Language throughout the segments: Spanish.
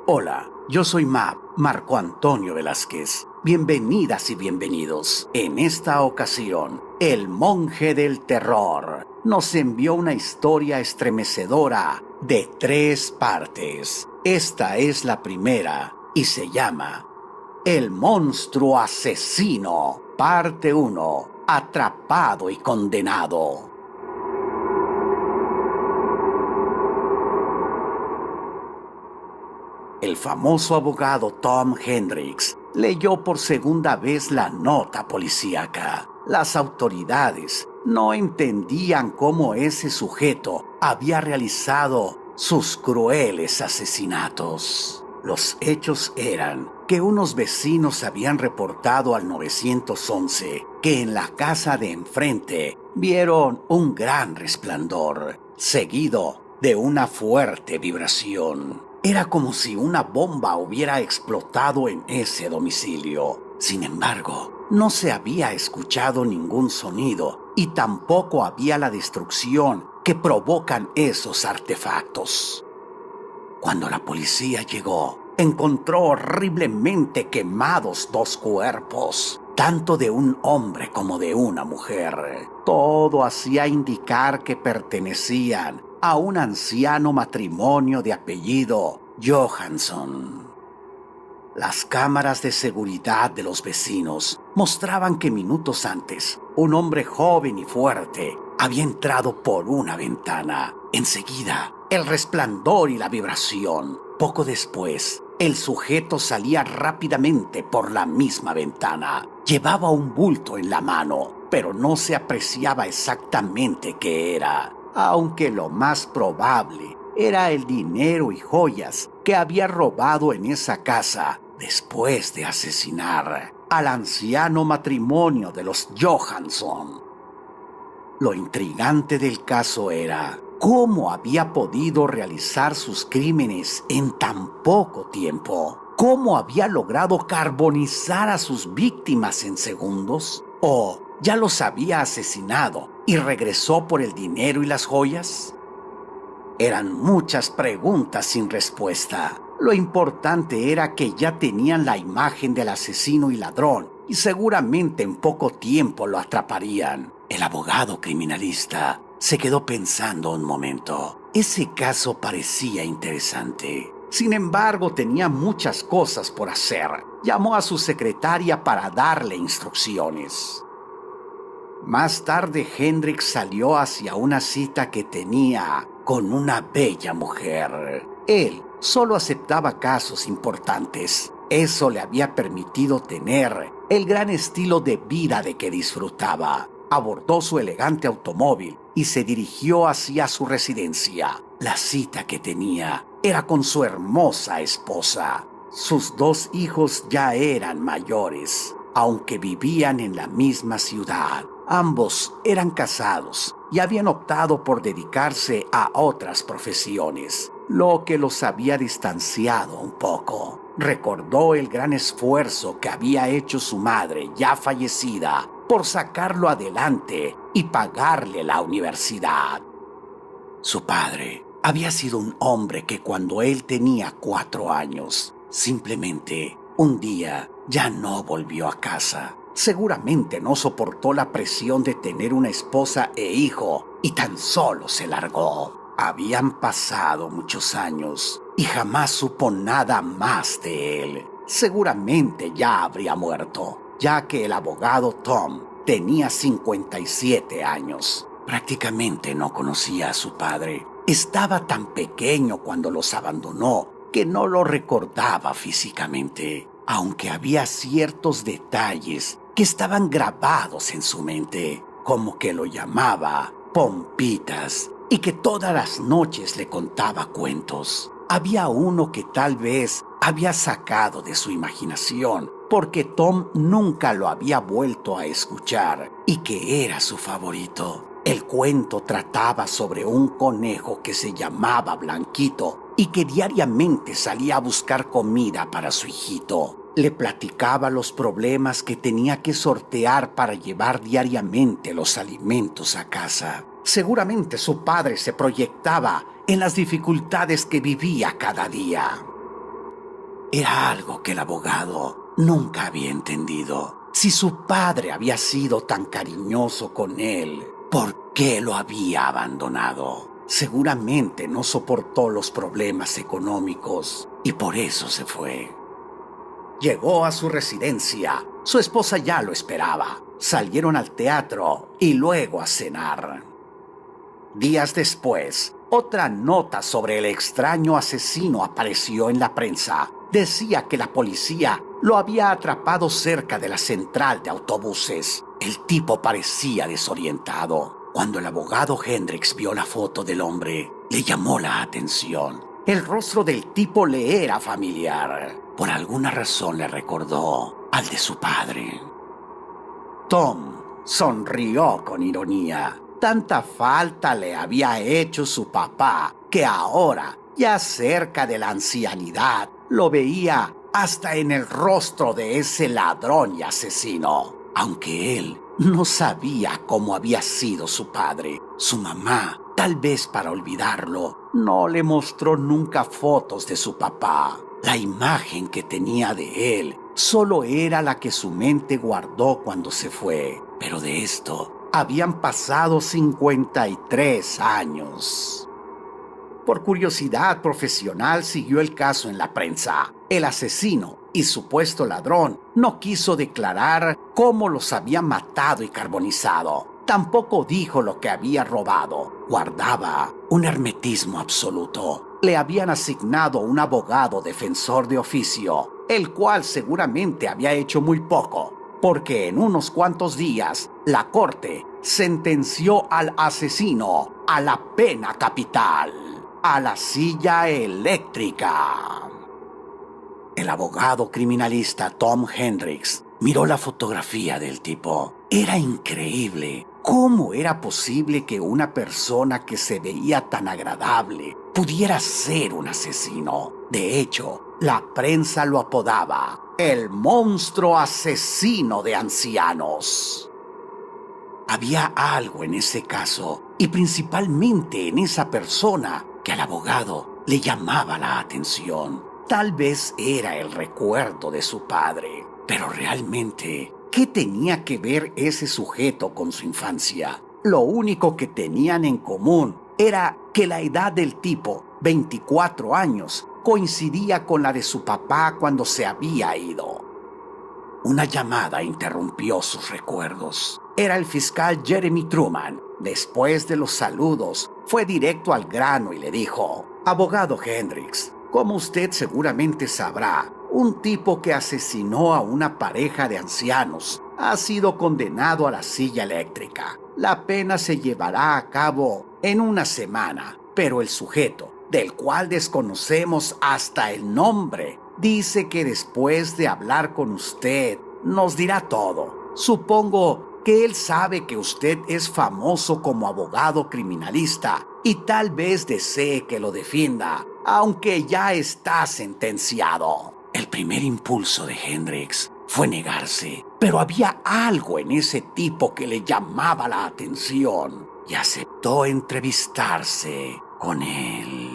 Hola, yo soy Marco Antonio Velázquez. Bienvenidas y bienvenidos. En esta ocasión, el monje del terror nos envió una historia estremecedora de 3 partes. Esta es la primera y se llama El monstruo asesino, parte 1, atrapado y condenado. El famoso abogado Tom Hendricks leyó por segunda vez la nota policíaca. Las autoridades no entendían cómo ese sujeto había realizado sus crueles asesinatos. Los hechos eran que unos vecinos habían reportado al 911 que en la casa de enfrente vieron un gran resplandor, seguido de una fuerte vibración. Era como si una bomba hubiera explotado en ese domicilio. Sin embargo, no se había escuchado ningún sonido y tampoco había la destrucción que provocan esos artefactos. Cuando la policía llegó, encontró horriblemente quemados 2 cuerpos, tanto de un hombre como de una mujer. Todo hacía indicar que pertenecían a un anciano matrimonio de apellido Johansson. Las cámaras de seguridad de los vecinos mostraban que minutos antes, un hombre joven y fuerte había entrado por una ventana. Enseguida, el resplandor y la vibración. Poco después, el sujeto salía rápidamente por la misma ventana. Llevaba un bulto en la mano, pero no se apreciaba exactamente qué era, aunque lo más probable era el dinero y joyas que había robado en esa casa después de asesinar al anciano matrimonio de los Johansson. Lo intrigante del caso era cómo había podido realizar sus crímenes en tan poco tiempo. ¿Cómo había logrado carbonizar a sus víctimas en segundos? ¿O ya los había asesinado y regresó por el dinero y las joyas? Eran muchas preguntas sin respuesta. Lo importante era que ya tenían la imagen del asesino y ladrón y seguramente en poco tiempo lo atraparían. El abogado criminalista se quedó pensando un momento. Ese caso parecía interesante. Sin embargo, tenía muchas cosas por hacer. Llamó a su secretaria para darle instrucciones. Más tarde, Hendricks salió hacia una cita que tenía con una bella mujer. Él solo aceptaba casos importantes. Eso le había permitido tener el gran estilo de vida de que disfrutaba. Abordó su elegante automóvil y se dirigió hacia su residencia. La cita que tenía era con su hermosa esposa. Sus 2 hijos ya eran mayores, aunque vivían en la misma ciudad. Ambos eran casados y habían optado por dedicarse a otras profesiones, lo que los había distanciado un poco. Recordó el gran esfuerzo que había hecho su madre, ya fallecida, por sacarlo adelante y pagarle la universidad. Su padre había sido un hombre que cuando él tenía 4 años, simplemente un día ya no volvió a casa. Seguramente no soportó la presión de tener una esposa e hijo y tan solo se largó. Habían pasado muchos años y jamás supo nada más de él. Seguramente ya habría muerto, ya que el abogado Tom tenía 57 años. Prácticamente no conocía a su padre. Estaba tan pequeño cuando los abandonó que no lo recordaba físicamente, aunque había ciertos detalles que estaban grabados en su mente, como que lo llamaba Pompitas y que todas las noches le contaba cuentos. Había uno que tal vez había sacado de su imaginación porque Tom nunca lo había vuelto a escuchar y que era su favorito. El cuento trataba sobre un conejo que se llamaba Blanquito y que diariamente salía a buscar comida para su hijito. Le platicaba los problemas que tenía que sortear para llevar diariamente los alimentos a casa. Seguramente su padre se proyectaba en las dificultades que vivía cada día. era algo que el abogado nunca había entendido. Si su padre había sido tan cariñoso con él, ¿por qué lo había abandonado? Seguramente no soportó los problemas económicos y por eso se fue. Llegó a su residencia. Su esposa ya lo esperaba. Salieron al teatro y luego a cenar. Días después, otra nota sobre el extraño asesino apareció en la prensa. Decía que la policía lo había atrapado cerca de la central de autobuses. El tipo parecía desorientado. Cuando el abogado Hendricks vio la foto del hombre, le llamó la atención. El rostro del tipo le era familiar. Por alguna razón le recordó al de su padre. Tom sonrió con ironía. Tanta falta le había hecho su papá que ahora, ya cerca de la ancianidad, lo veía hasta en el rostro de ese ladrón y asesino. Aunque él no sabía cómo había sido su padre, su mamá, tal vez para olvidarlo, no le mostró nunca fotos de su papá. La imagen que tenía de él solo era la que su mente guardó cuando se fue. Pero de esto habían pasado 53 años. Por curiosidad profesional siguió el caso en la prensa. El asesino y supuesto ladrón no quiso declarar cómo los había matado y carbonizado. Tampoco dijo lo que había robado. Guardaba un hermetismo absoluto. Le habían asignado un abogado defensor de oficio, el cual seguramente había hecho muy poco, porque en unos cuantos días la corte sentenció al asesino a la pena capital, a la silla eléctrica. El abogado criminalista Tom Hendricks miró la fotografía del tipo. Era increíble. ¿Cómo era posible que una persona que se veía tan agradable pudiera ser un asesino? De hecho, la prensa lo apodaba el monstruo asesino de ancianos. Había algo en ese caso, y principalmente en esa persona, que al abogado le llamaba la atención. Tal vez era el recuerdo de su padre, pero realmente, ¿qué tenía que ver ese sujeto con su infancia? Lo único que tenían en común era que la edad del tipo, 24 años, coincidía con la de su papá cuando se había ido. Una llamada interrumpió sus recuerdos. Era el fiscal Jeremy Truman. Después de los saludos, fue directo al grano y le dijo: «Abogado Hendricks, como usted seguramente sabrá, un tipo que asesinó a una pareja de ancianos ha sido condenado a la silla eléctrica. La pena se llevará a cabo en una semana, pero el sujeto, del cual desconocemos hasta el nombre, dice que después de hablar con usted nos dirá todo. Supongo que él sabe que usted es famoso como abogado criminalista y tal vez desee que lo defienda, aunque ya está sentenciado». El primer impulso de Hendricks fue negarse, pero había algo en ese tipo que le llamaba la atención y aceptó entrevistarse con él.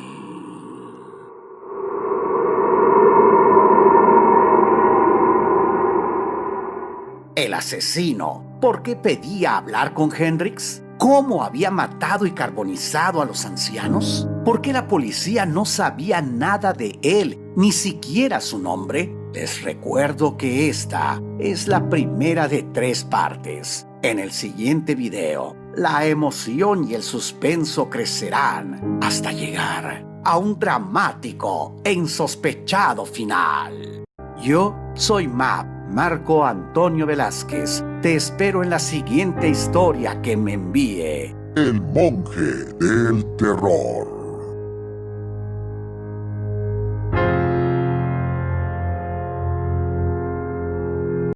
El asesino, ¿por qué pedía hablar con Hendricks? ¿Cómo había matado y carbonizado a los ancianos? ¿Por qué la policía no sabía nada de él, ni siquiera su nombre? Les recuerdo que esta es la primera de 3 partes. En el siguiente video, la emoción y el suspenso crecerán hasta llegar a un dramático e insospechado final. Yo soy Marco Antonio Velázquez. Te espero en la siguiente historia que me envíe El monje del terror.